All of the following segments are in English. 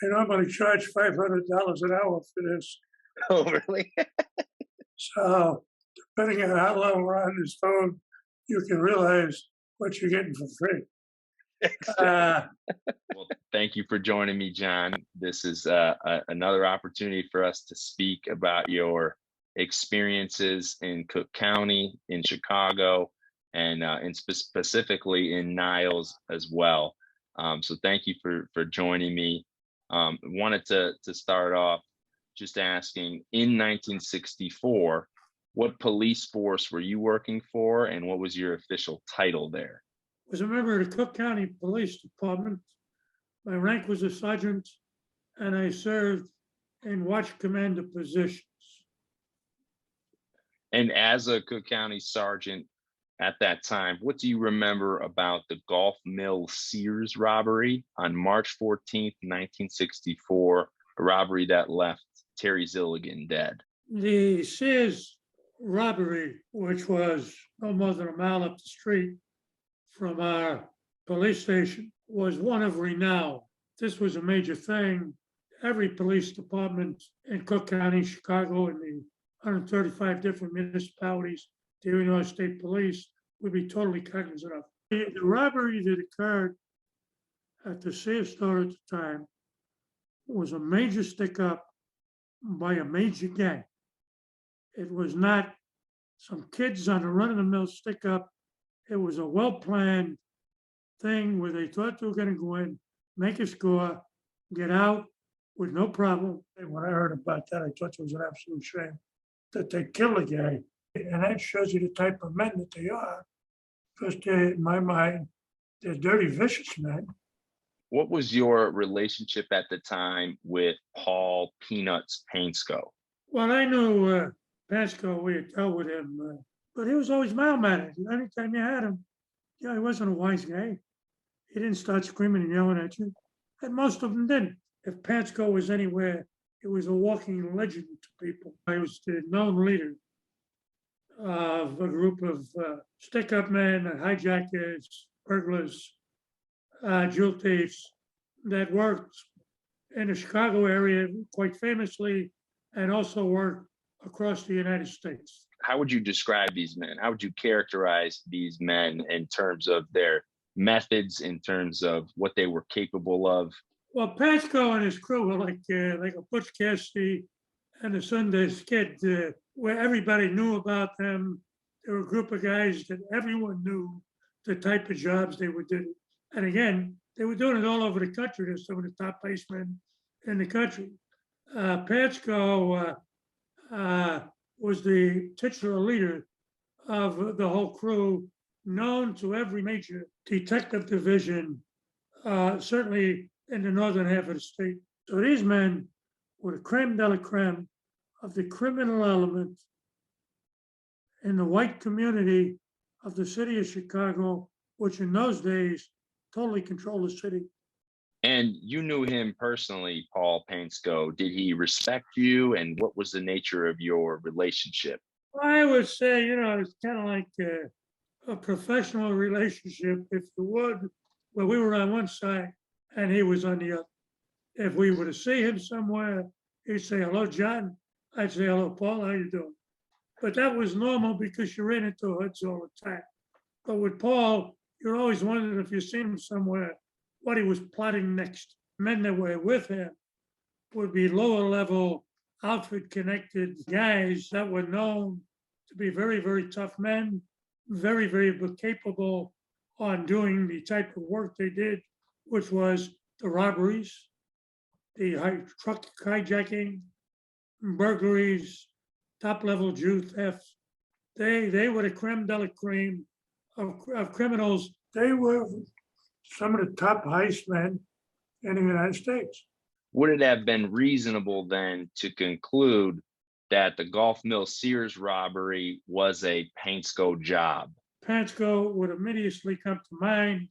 I normally charge $500 an hour for this. Oh, really? So depending on how long we're on this phone, you can realize what you're getting for free. Uh, Well, thank you for joining me, John. This is another opportunity for us to speak about your experiences in Cook County, in Chicago, and specifically in Niles as well. So thank you for joining me. Wanted to start off just asking, in 1964, what police force were you working for, and what was your official title there? was a member of the Cook County Police Department. My rank was a sergeant, and I served in watch commander positions. And as a Cook County sergeant at that time, what do you remember about the Golf Mill Sears robbery on March 14th, 1964, a robbery that left Terry Zilligan dead? The Sears robbery, which was no more than a mile up the street from our police station, was one of renown. This was a major thing. Every police department in Cook County, Chicago, and the 135 different municipalities, the Illinois State Police would be totally cognizant of. The robbery that occurred at the Sears store at the time was a major stick up by a major gang. It was not some kids on a run of the mill stick up. It was a well planned thing where they thought they were going to go in, make a score, get out with no problem. And when I heard about that, I thought it was an absolute shame that they killed a guy. And that shows you the type of men that they are. Because in my mind, they're dirty, vicious men. What was your relationship at the time with Paul Peanuts Painsko? Well, I knew Pasco, we had dealt with him, but he was always mild-mannered. Anytime you had him, he wasn't a wise guy. He didn't start screaming and yelling at you. And most of them didn't. If Pasco was anywhere, he was a walking legend to people. He was the known leader of a group of stick-up men, hijackers, burglars, jewel thieves that worked in the Chicago area quite famously and also worked across the United States. How would you describe these men? How would you characterize these men in terms of their methods, in terms of what they were capable of? Well, Pasco and his crew were like a Butch Cassidy and the Sundance Kid, where everybody knew about them. They were a group of guys that everyone knew the type of jobs they were doing. And again, they were doing it all over the country. They're some of the top policemen in the country. Pasco was the titular leader of the whole crew, known to every major detective division, certainly in the northern half of the state. So these men were the creme de la creme of the criminal element in the white community of the city of Chicago, which in those days totally controlled the city. And you knew him personally, Paul Painsko. Did he respect you, and what was the nature of your relationship? I would say, it's kind of like a professional relationship, if you would, where we were on one side and he was on the other. If we were to see him somewhere, he'd say, "Hello, John." I'd say, "Hello, Paul, how you doing?" But that was normal because you ran into hoods all the time. But with Paul, you're always wondering if you seen him somewhere, what he was plotting next. Men that were with him would be lower level, outfit connected guys that were known to be very, very tough men, very, very capable on doing the type of work they did, which was the robberies, the truck hijacking, burglaries, top level Jew thefts. They were the creme de la creme of criminals. They were some of the top heist men in the United States. Would it have been reasonable then to conclude that the Golf Mill Sears robbery was a Painsko job? Painsko would immediately come to mind.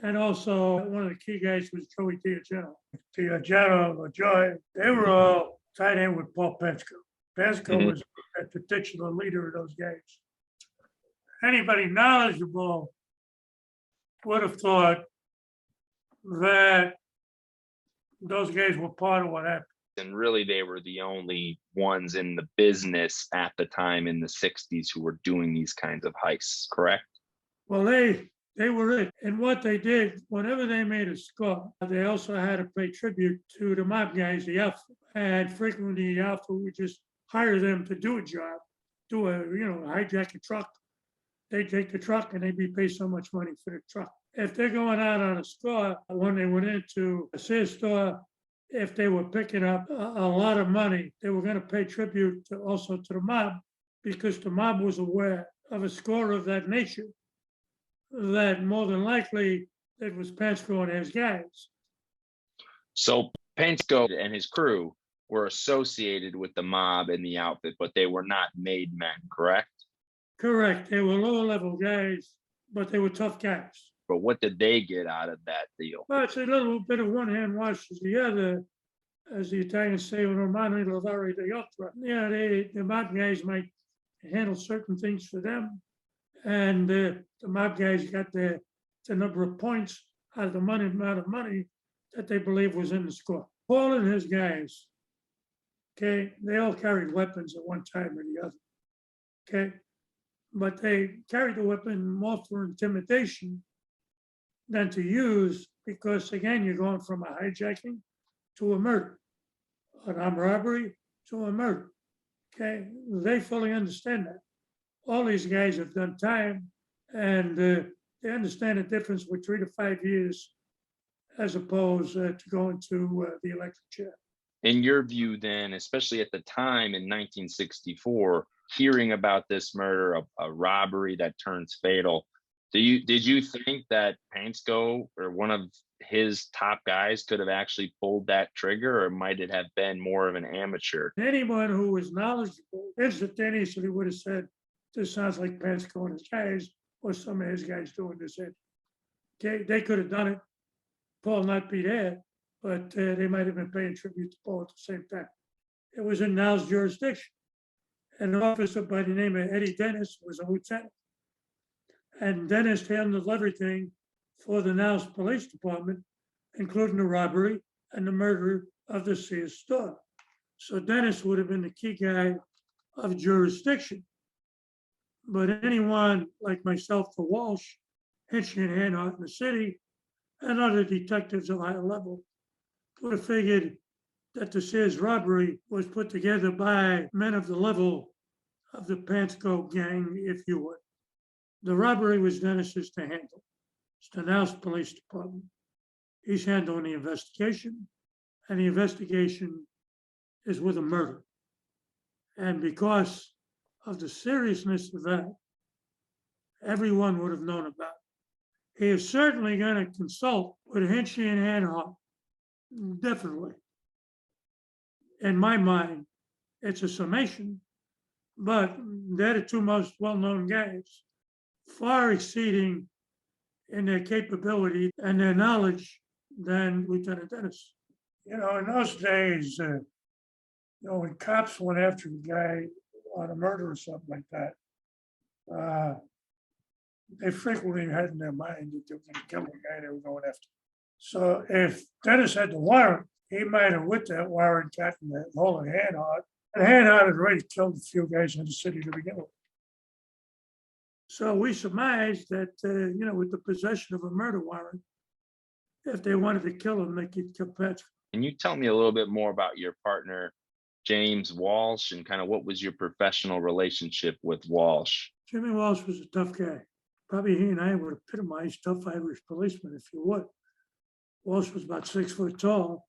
And also one of the key guys was Joey Diageno. Diageno, Joy, they were all tied in with Paul Painsko. Painsko was the titular leader of those guys. Anybody knowledgeable would have thought that Those guys were part of what happened. And really they were the only ones in the business at the time in the 60s who were doing these kinds of heists, correct? Well, they were it. And what they did, whenever they made a score, they also had to pay tribute to the mob guys, the Alpha. And frequently the Alpha would just hire them to do a job, hijack a truck. They take the truck and they'd be paid so much money for the truck. If they're going out on a score, when they went into a Sears store, if they were picking up a lot of money, they were going to pay tribute also to the mob, because the mob was aware of a score of that nature, that more than likely it was Pensko and his guys. So Pensko and his crew were associated with the mob and the outfit, but they were not made men, correct? Correct. They were lower level guys, but they were tough guys. But what did they get out of that deal? Well, it's a little bit of one hand washes the other, as the Italians say, "non mano lavare the altra." Yeah, the mob guys might handle certain things for them, and the mob guys got the number of points out of the amount of money that they believe was in the score. Paul and his guys, okay, they all carried weapons at one time or the other, okay, but they carried the weapon more for intimidation than to use, because again, you're going from a hijacking to a murder, an armed robbery to a murder. Okay, they fully understand that. All these guys have done time, and they understand the difference with 3 to 5 years as opposed to going to the electric chair. In your view, then, especially at the time in 1964, hearing about this murder, a robbery that turns fatal, did you think that Pensko or one of his top guys could have actually pulled that trigger, or might it have been more of an amateur? Anyone who was knowledgeable instantaneously would have said, "This sounds like Pensko and his guys, or some of his guys doing this." Okay, they could have done it. Paul not be there, but they might have been paying tribute to Paul at the same time. It was in Niles' jurisdiction. An officer by the name of Eddie Dennis was a lieutenant. And Dennis handled everything for the Niles Police Department, including the robbery and the murder of the Sears store. So Dennis would have been the key guy of jurisdiction. But anyone like myself for Walsh, Hinchy and Hanhart in the city, and other detectives at higher level would have figured that the Sears robbery was put together by men of the level of the Pensko gang, if you would. The robbery was Dennis's to handle. It's the Niles Police Department. He's handling the investigation, and the investigation is with a murder. And because of the seriousness of that, everyone would have known about it. He is certainly going to consult with Hinchy and Hanhart, definitely. In my mind, it's a summation, but they're the two most well-known guys, far exceeding in their capability and their knowledge than Lieutenant Dennis. In those days, when cops went after a guy on a murder or something like that, they frequently had in their mind that they were going to kill the guy they were going after. So if Dennis had the warrant, he might have, with that warrant, gotten the whole of Hanhart. And Hanhart had already killed a few guys in the city to begin with. So we surmised that, with the possession of a murder warrant, if they wanted to kill him, they could kill Patrick. Can you tell me a little bit more about your partner, James Walsh, and kind of what was your professional relationship with Walsh? Jimmy Walsh was a tough guy. Probably he and I would epitomize tough Irish policeman, if you would. Walsh was about 6 foot tall,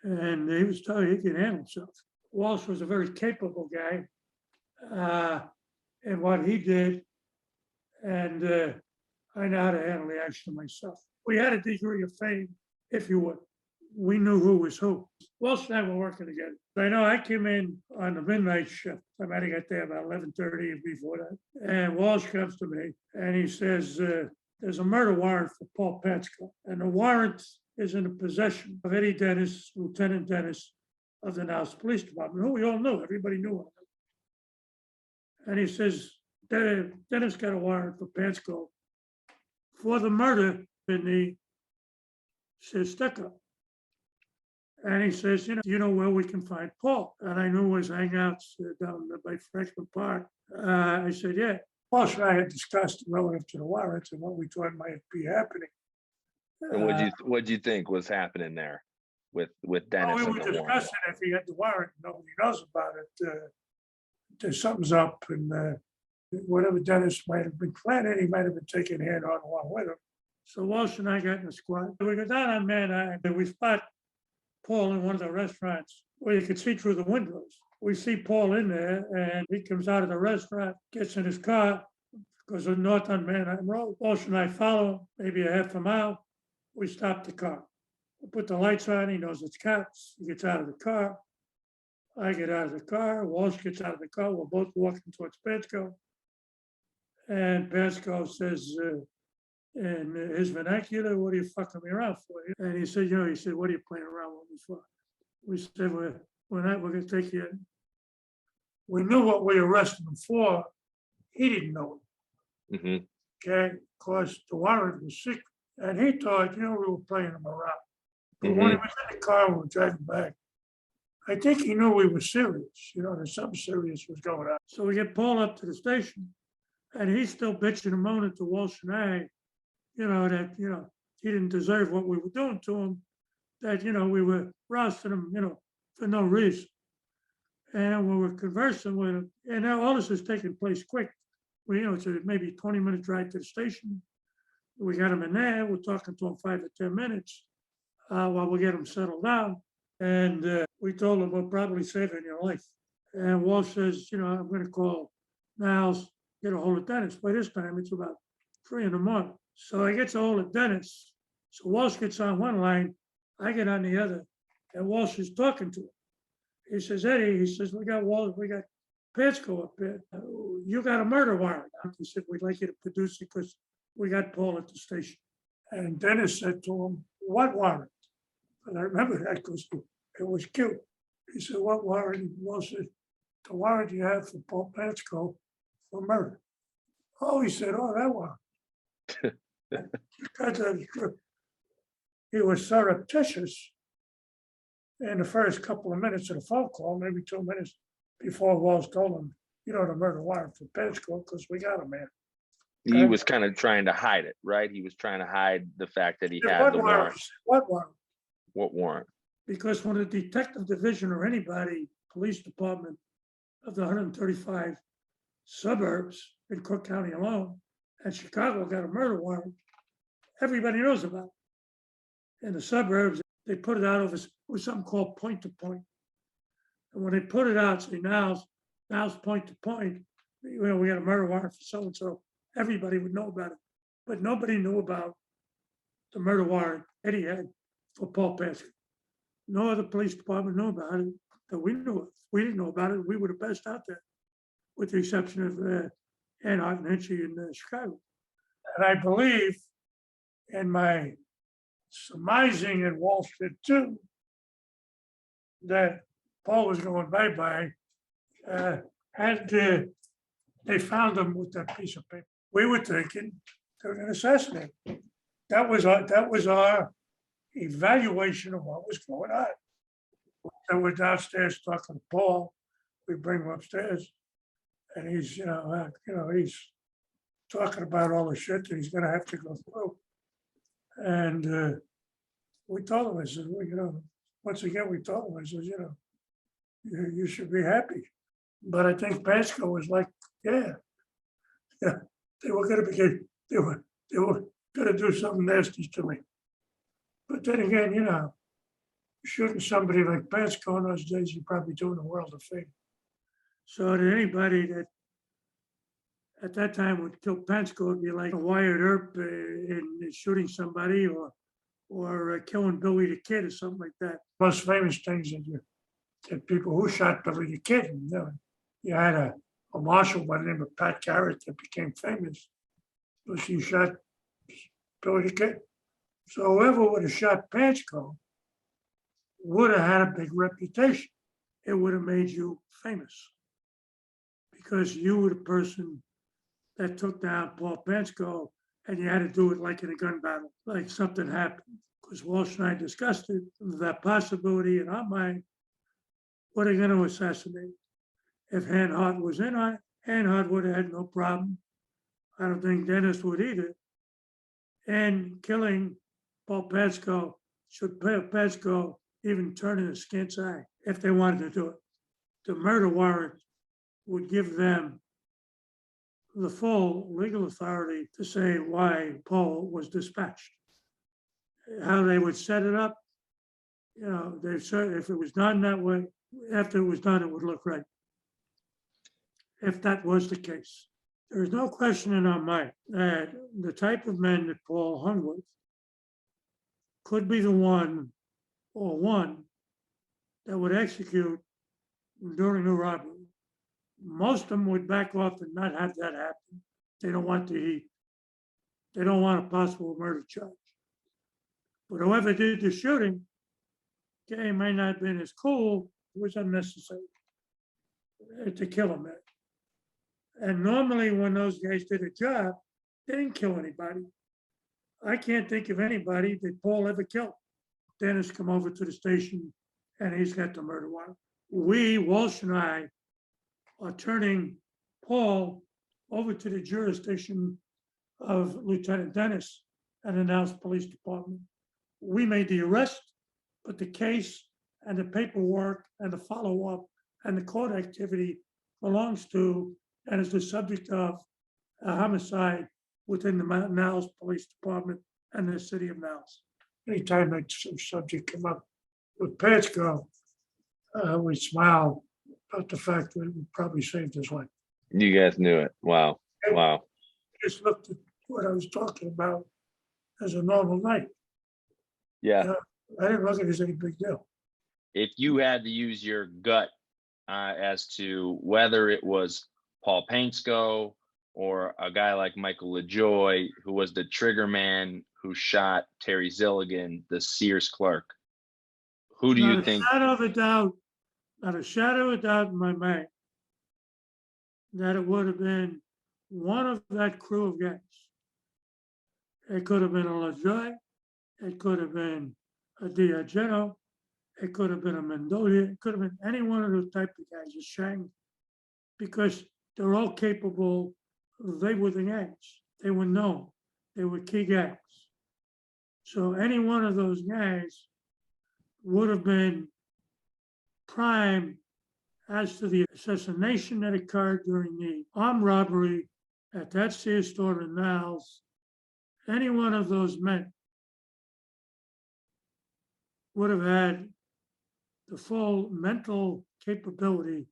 and he was tough. He could handle himself. Walsh was a very capable guy in what he did, and I know how to handle the action myself. We had a degree of fame, if you would. We knew who was who. Walsh and I were working together. I know I came in on the midnight shift. I might have got there about 11:30 and before that. And Walsh comes to me and he says, there's a murder warrant for Paul Pensko. And the warrant is in the possession of Eddie Dennis, Lieutenant Dennis of the Niles Police Department, who we all knew. Everybody knew him. And he says, Dennis got a warrant for Pensko for the murder in the Sears stick-up. And he says, you know, do you know where we can find Paul? And I knew his hangouts down by Franklin Park. I said, yeah. Walsh and I had discussed relative to the warrants and what we thought might be happening. And what'd you think was happening there with Dennis We and were the warrant? discussing if he had the warrant, nobody knows about it. There's something's up, and whatever Dennis might have been planning, he might have been taking hand on along with him. So Walsh and I got in the squad. We go down on Man Island, and we spot Paul in one of the restaurants where you could see through the windows. We see Paul in there, and he comes out of the restaurant, gets in his car, goes north on Man Island Road. Walsh and I follow him, maybe a half a mile. We stop the car. We put the lights on. He knows it's cops. He gets out of the car. I get out of the car. Walsh gets out of the car. We're both walking towards Pasco. And Pasco says, in his vernacular, what are you fucking me around for? And he said, what are you playing around with me for? We said, we're going to take you in. We knew what we arrested him for. He didn't know it. Mm-hmm. Okay, because the warrant was secret. And he thought, we were playing him around. But when he was in the car, we were driving back. I think he knew we were serious, that something serious was going on. So we get Paul up to the station, and he's still bitching and moaning to Walsh and I, that, he didn't deserve what we were doing to him, that, we were rousting him, for no reason. And we were conversing with him, and now all this is taking place quick. It's maybe 20-minute drive to the station. We got him in there. We're talking to him 5 or 10 minutes while we get him settled down. And we told him we'll probably saving your life. And Walsh says, I'm going to call Niles, get a hold of Dennis. By this time, it's about 3 a.m. So he gets a hold of Dennis. So Walsh gets on one line, I get on the other, and Walsh is talking to him. He says, Eddie, we got Pasco up here. You got a murder warrant. He said, we'd like you to produce it because we got Paul at the station. And Dennis said to him, what warrant? And I remember that because it was cute. He said, what warrant? Walsh said, the warrant you have for Paul Pasco for murder. Oh, he said, that warrant. He was surreptitious in the first couple of minutes of the phone call, maybe 2 minutes before Walsh told him, the murder warrant for Pasco because we got him, man. He was kind of trying to hide it, right? He was trying to hide the fact that he had the warrant. What warrant? What warrant? Because when a detective division or anybody, police department of the 135 suburbs in Cook County alone, and Chicago got a murder warrant, everybody knows about it. In the suburbs, they put it out with something called point to point. And when they put it out, say now's point to point, we got a murder warrant for so-and-so, everybody would know about it. But nobody knew about the murder warrant Eddie had for Paul Pasco. No other police department knew about it that we knew of. We didn't know about it. We were the best out there, with the exception of Anhart and Hinchy in Chicago. And I believe in my surmising, and Walsh did too, that Paul was going bye-bye, and they found him with that piece of paper. We were thinking they were going to assassinate him. That was our evaluation of what was going on. And we're downstairs talking to Paul. We bring him upstairs, and he's, he's talking about all the shit that he's going to have to go through. And we told him, I said, well, once again, we told him, I said, you should be happy. But I think Pasco was like, yeah, they were going to do something nasty to me. But then again, shooting somebody like Pasco in those days, you're probably doing the world a favor. So to anybody that at that time would kill Pasco, it'd be like a Wyatt Earp in shooting somebody or killing Billy the Kid or something like that. Most famous things that people who shot Billy the Kid. You had a marshal by the name of Pat Garrett that became famous because he shot Billy the Kid. So whoever would have shot Pasco would have had a big reputation. It would have made you famous because you were the person that took down Paul Pasco, and you had to do it like in a gun battle, like something happened. because Walsh and I discussed it, that possibility in our mind, were they going to assassinate? If Hanhart was in on it, Hanhart would have had no problem. I don't think Dennis would either. And killing Paul Pasco, should Pasco even turn an askance eye if they wanted to do it? The murder warrant would give them the full legal authority to say why Paul was dispatched. How they would set it up, you know, they said if it was done that way, after it was done, it would look right. If that was the case. There is no question in our mind that the type of men that Paul hung with could be the one or one that would execute during the robbery. Most of them would back off and not have that happen. They don't want the heat. They don't want a possible murder charge. But whoever did the shooting, okay, may not have been as cool, it was unnecessary to kill him. And normally when those guys did a job, they didn't kill anybody. I can't think of anybody that Paul ever killed. Dennis come over to the station and he's got the murder warrant. We, Walsh and I, are turning Paul over to the jurisdiction of Lieutenant Dennis and the Niles Police Department. We made the arrest, but the case and the paperwork and the follow-up and the court activity belongs to and is the subject of a homicide within the Niles Police Department and the city of Niles. Anytime that subject come up with Pasco, we smile about the fact that it probably saved his life. You guys knew it. Wow. Wow. I just looked at what I was talking about as a normal night. Yeah. I didn't look at it as any big deal. If you had to use your gut as to whether it was Paul Pasco or a guy like Michael LaJoy, who was the trigger man who shot Terry Zilligan, the Sears clerk, who do you think? Not a shadow of a doubt in my mind that it would have been one of that crew of guys. It could have been a LaJoy, it could have been a D'Ageno, it could have been a Mendolia, it could have been any one of those type of guys, a Shang, because they're all capable. They were the guys. They were known. They were key guys. So any one of those guys would have been prime as to the assassination that occurred during the armed robbery at that Sears store in Niles. Any one of those men would have had the full mental capability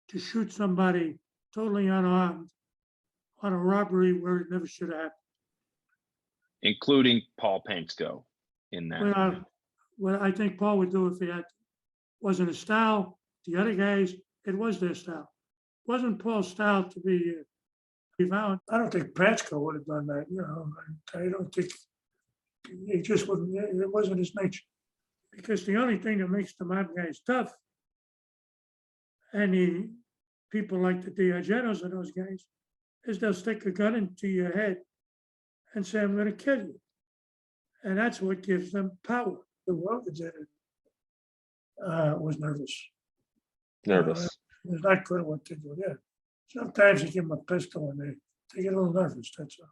to shoot somebody totally unarmed on a robbery where it never should have happened. Including Paul Pasco in that. Well, I think Paul would do if he had to. Wasn't his style. The other guys, it was their style. Wasn't Paul's style to be found. I don't think Pasco would have done that. You know, I don't think he just wouldn't. It wasn't his nature. Because the only thing that makes the mob guys tough, and the people like the D'Agenos and those guys, is they'll stick a gun into your head and say, I'm going to kill you. And that's what gives them power. The world was nervous. Nervous. It's not good what they do. Yeah. Sometimes you give them a pistol and they get a little nervous. That's all.